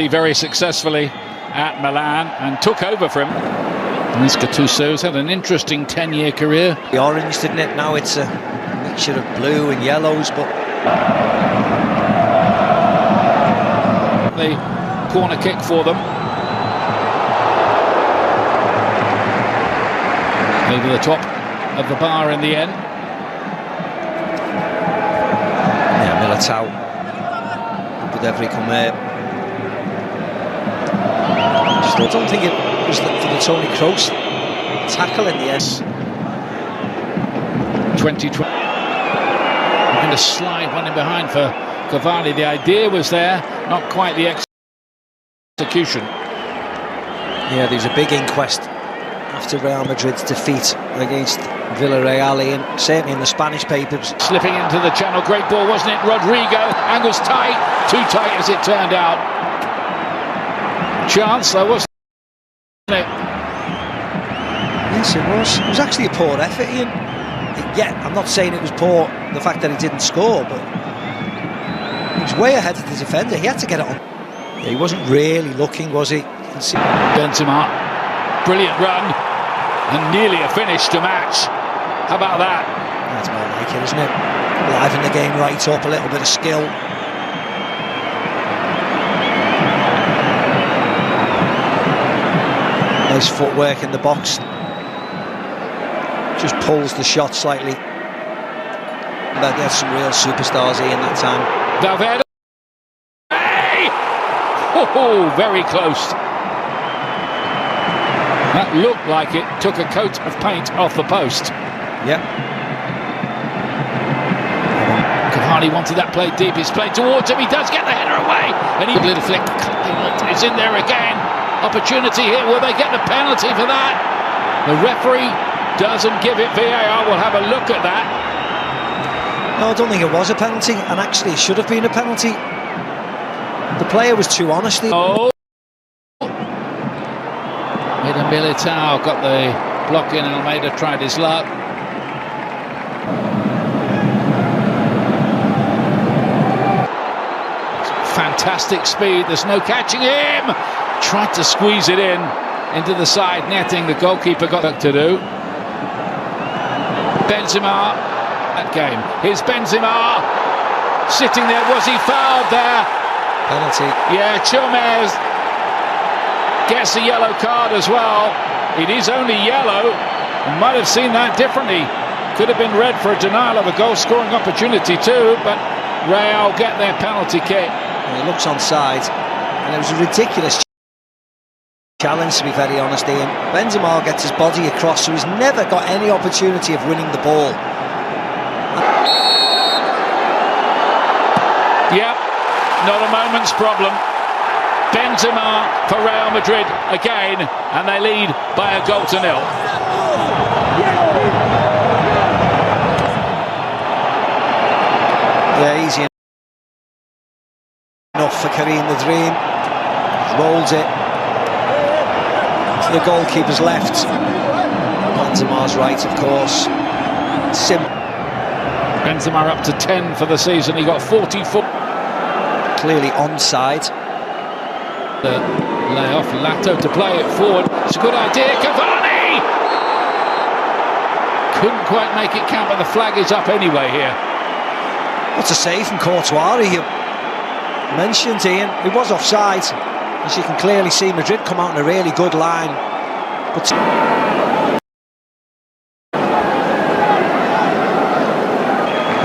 very successfully at Milan and took over for him. Luis Gattuso's had an interesting 10-year career. The orange, didn't it? Now it's a mixture of blue and yellows, but the corner kick for them. Over the top of the bar in the end. Yeah, Militao with every come here. I don't think it was for the Toni Kroos tackle in the end. 2020. We're going to slide one in behind for Cavani. The idea was there, not quite the execution. Yeah, there's a big inquest after Real Madrid's defeat against Villarreal, and certainly in the Spanish papers. Slipping into the channel, great ball, wasn't it? Rodrigo, angles tight, too tight as it turned out. Chance, though, wasn't it? Yes, it was. It was actually a poor effort, Ian. Yeah, I'm not saying it was poor, the fact that he didn't score, but he was way ahead of the defender. He had to get it on. Yeah, he wasn't really looking, was he? You can see Benzema, brilliant run, and nearly a finish to match. How about that? That's more like it, isn't it? Liven the game right up, a little bit of skill. Nice footwork in the box. Just pulls the shot slightly. But there's some real superstars here in that time. Valverde. Hey! Oh, very close. That looked like it took a coat of paint off the post. Yep. Cavani wanted that play deep. It's played towards him. He does get the header away. And he little flick. It's in there again. Opportunity here. Will they get the penalty for that? The referee doesn't give it. VAR will have a look at that. No, I don't think it was a penalty, and actually it should have been a penalty. The player was too honest. Oh. Militao got the block in. Almeida tried his luck. Fantastic speed. There's no catching him. Tried to squeeze it in into the side netting. The goalkeeper got that to do. Benzema. That game. Here's Benzema sitting there. Was he fouled there? Penalty. Yeah, Chomez gets a yellow card as well. It is only yellow. You might have seen that differently. Could have been red for a denial of a goal-scoring opportunity too, but Real get their penalty kick. And he looks onside, and it was a ridiculous challenge, to be very honest, Ian. Benzema gets his body across, so he's never got any opportunity of winning the ball. Yep, not a moment's problem. Benzema for Real Madrid again, and they lead by a goal to nil. Yeah, easy enough for Karim the Dream. Rolls it to the goalkeeper's left. Benzema's right, of course. Benzema up to 10 for the season. He got 44. Clearly onside. The layoff, Lato to play it forward. It's a good idea. Cavani! Couldn't quite make it count, but the flag is up anyway here. What's a save from Courtois? You mentioned, Ian, it was offside. As you can clearly see, Madrid come out in a really good line. But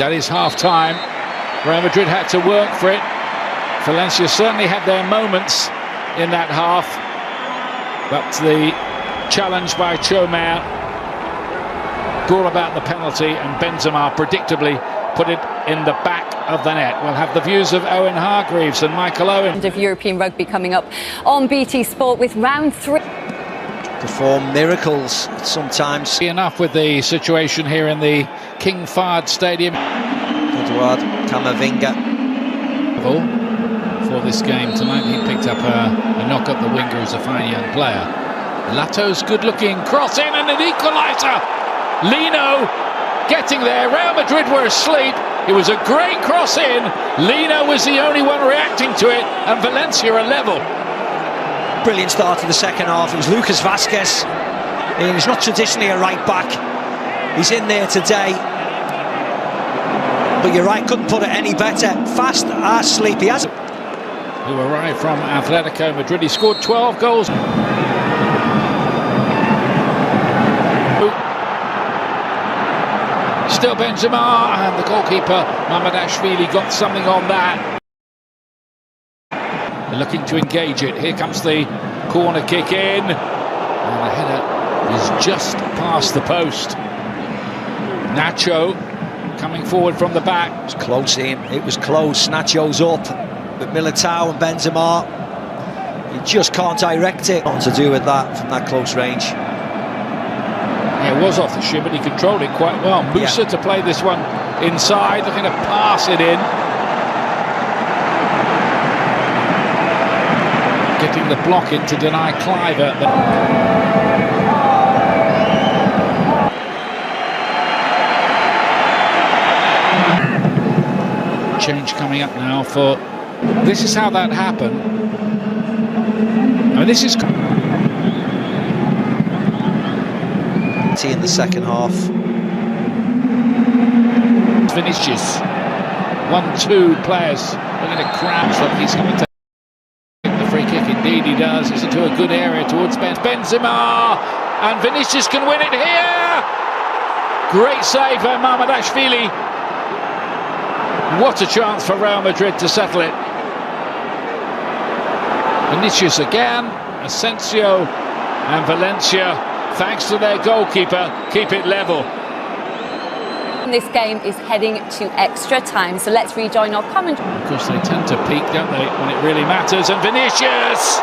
that is half-time. Real Madrid had to work for it. Valencia certainly had their moments in that half, but the challenge by Chomez brought about the penalty, and Benzema predictably put it in the back of the net. We'll have the views of Owen Hargreaves and Michael Owen. Of European rugby coming up on BT Sport with round 3. Perform miracles sometimes. Enough with the situation here in the King Fahd Stadium. Eduard Camavinga. For this game tonight, he picked up a knock up the winger, who's a fine young player. Lato's good looking, cross in and an equaliser. Lino getting there. Real Madrid were asleep. It was a great cross in. Lino was the only one reacting to it, and Valencia are level. Brilliant start to the second half. It was Lucas Vazquez. He's not traditionally a right back. He's in there today. But you're right, couldn't put it any better. Fast as sleep. He has. Who arrived from Atletico Madrid. He scored 12 goals. Still Benzema, and the goalkeeper Mamardashvili got something on that. They're looking to engage it. Here comes the corner kick in, and the header is just past the post. Nacho coming forward from the back. It was close in. It was close. Nacho's up with Militao and Benzema. He just can't direct it. Nothing to do with that from that close range. Yeah, it was off the shin, but he controlled it quite well. Musa to play this one inside, looking to pass it in. Getting the block in to deny Cliver. Change coming up now for... This is how that happened. I mean, this is... In the second half. Vinicius. 1-2 players looking to crouch like he's going to take the free kick. Indeed he does. It's into a good area towards Benzema, and Vinicius can win it here. Great save by Mamardashvili. What a chance for Real Madrid to settle it. Vinicius again, Asensio and Valencia, thanks to their goalkeeper, keep it level. This game is heading to extra time, so let's rejoin our commentary. Of course, they tend to peak, don't they, when it really matters. And Vinicius!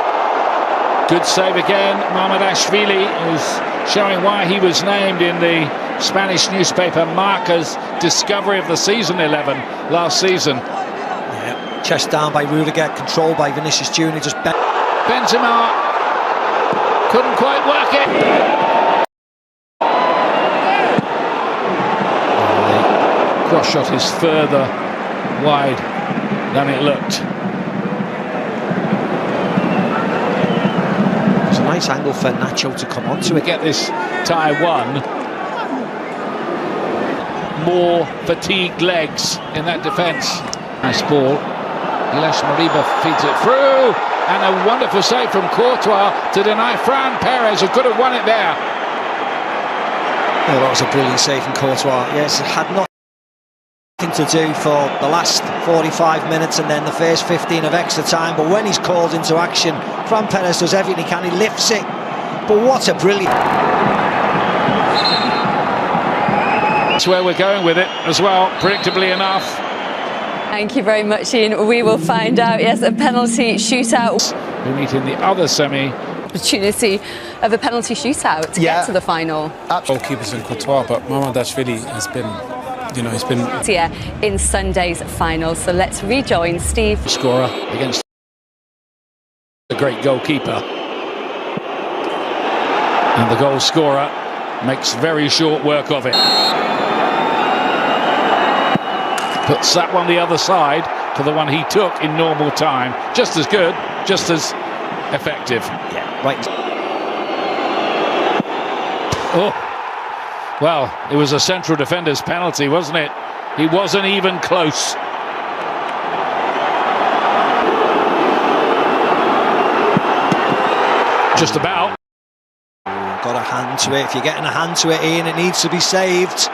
Good save again. Mamardashvili is showing why he was named in the Spanish newspaper Marca's Discovery of the Season 11 last season. Yeah. Chest down by Rudiger, controlled by Vinicius Jr. Just Benzema couldn't quite work it. The cross shot is further wide than it looked. It's a nice angle for Nacho to come onto it. Get this tie won. More fatigued legs in that defence. Nice ball. Ilash Moriba feeds it through, and a wonderful save from Courtois to deny Fran Perez, who could have won it there. Oh, that was a brilliant save from Courtois. Yes, it had nothing to do for the last 45 minutes and then the first 15 of extra time, but when he's called into action, Fran Perez does everything he can. He lifts it, but what a brilliant... That's where we're going with it as well, predictably enough. Thank you very much, Ian. We will find out. Yes, a penalty shootout. We meet in the other semi. Opportunity of a penalty shootout to get to the final. Goalkeepers in Courtois, but Mamardashvili has been, you know, he's been... Here in Sunday's final. So let's rejoin Steve. Scorer against the great goalkeeper. And the goal scorer makes very short work of it. Puts that one the other side to the one he took in normal time. Just as good, just as effective. Yeah, right. Oh, well, it was a central defender's penalty, wasn't it? He wasn't even close. Just about. Got a hand to it. If you're getting a hand to it, Ian, it needs to be saved.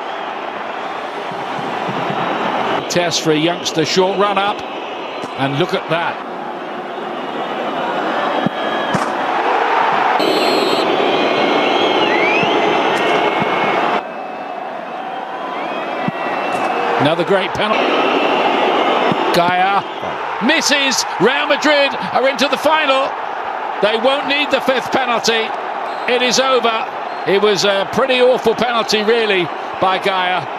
Test for a youngster, short run up, and look at that. Another great penalty. Gaia misses. Real Madrid are into the final. They won't need the fifth penalty. It is over. It was a pretty awful penalty, really, by Gaia.